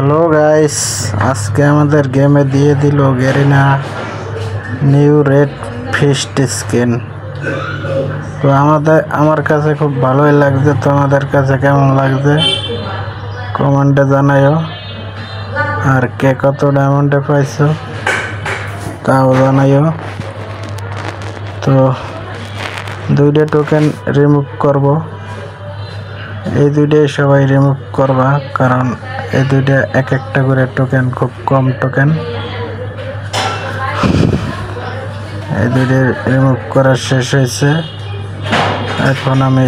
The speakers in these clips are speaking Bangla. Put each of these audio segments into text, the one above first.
হ্যালো গাইস, আজকে আমাদের গেমে দিয়ে দিল Garena new red fist skin. তো আমার কাছে খুব ভালোই লাগছে। তোমাদের কাছে কেমন লাগছে কমেন্টে জানাইও। আর কে কত ডায়মন্ডে পাইছো তাও জানাইও। তো দুইটা টোকেন রিমুভ করব, এই দুইটাই সবাই রিমুভ করবা, কারণ এই দুইটা এক একটা করে টোকেন, খুব কম টোকেন। এই দুইটা রিমুভ করা শেষ হয়েছে। এখন আমি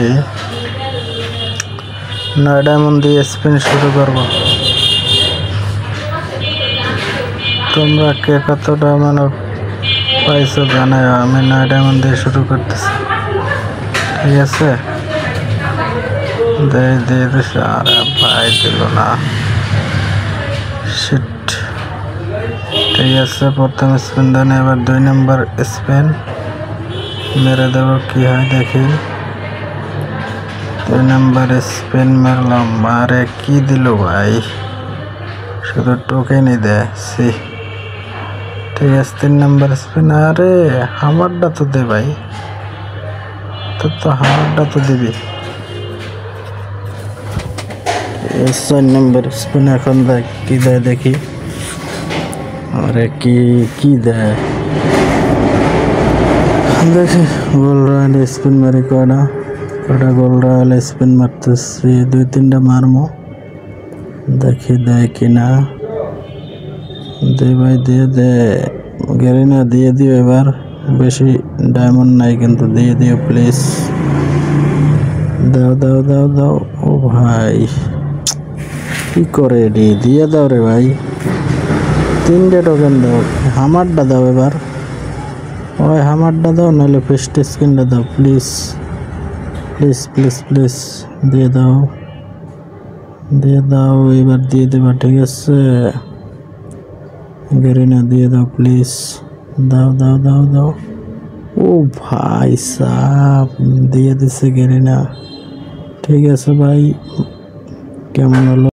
9 ডায়মন্ড দিয়ে স্পিন শুরু করব। তোমরা কে কত ডায়মন্ড পাইছো জানাই। আমি 9 ডায়মন্ড দিয়ে শুরু করতেছি, ঠিক আছে? দিয়ে দিছে। আরে ভাই দিল না, শিট। ঠিক আছে, প্রথম স্পিন দেন, এবার 2 নম্বর স্পিন মেরে দেব, কি হয় দেখি। 2 নম্বর স্পিন মারলাম, আরে কি দিল ভাই, শুধু টোকেনই দেয়। ঠিক আছে, 3 নম্বর স্পিন। আরে আমারটা তো দে ভাই, তো আমারটা তো দিবি। 4 নম্বর স্পিন এখন দেখ কি দেয় দেখি। আরে কি দেয় দেখি। গোল রয়্যাল স্পিন মারি কটা গোল রয়্যাল স্পিন মারতেছি, 2-3টা মারমো, দেখি দেয় কিনা। দে ভাই, দে গেরিনা দিয়ে দিও এবার। বেশি ডায়মন্ড নাই কিন্তু দিয়ে দিও প্লিজ। দাও। ও ভাই কি করে রে, দিয়ে দাও রে ভাই। 3টে টোকেন দাও, হামারটা দাও এবার। ওই হামারটা দাও, নাহলে ফিস্ট স্কিনটা দাও প্লিজ। দিয়ে দাও এবার, দিয়ে দেবা, ঠিক আছে? গেরিনা দিয়ে দাও প্লিজ, দাও। ও ভাই সাব, দিয়ে দিছে গেরিনা। ঠিক আছে ভাই, কেমন হলো?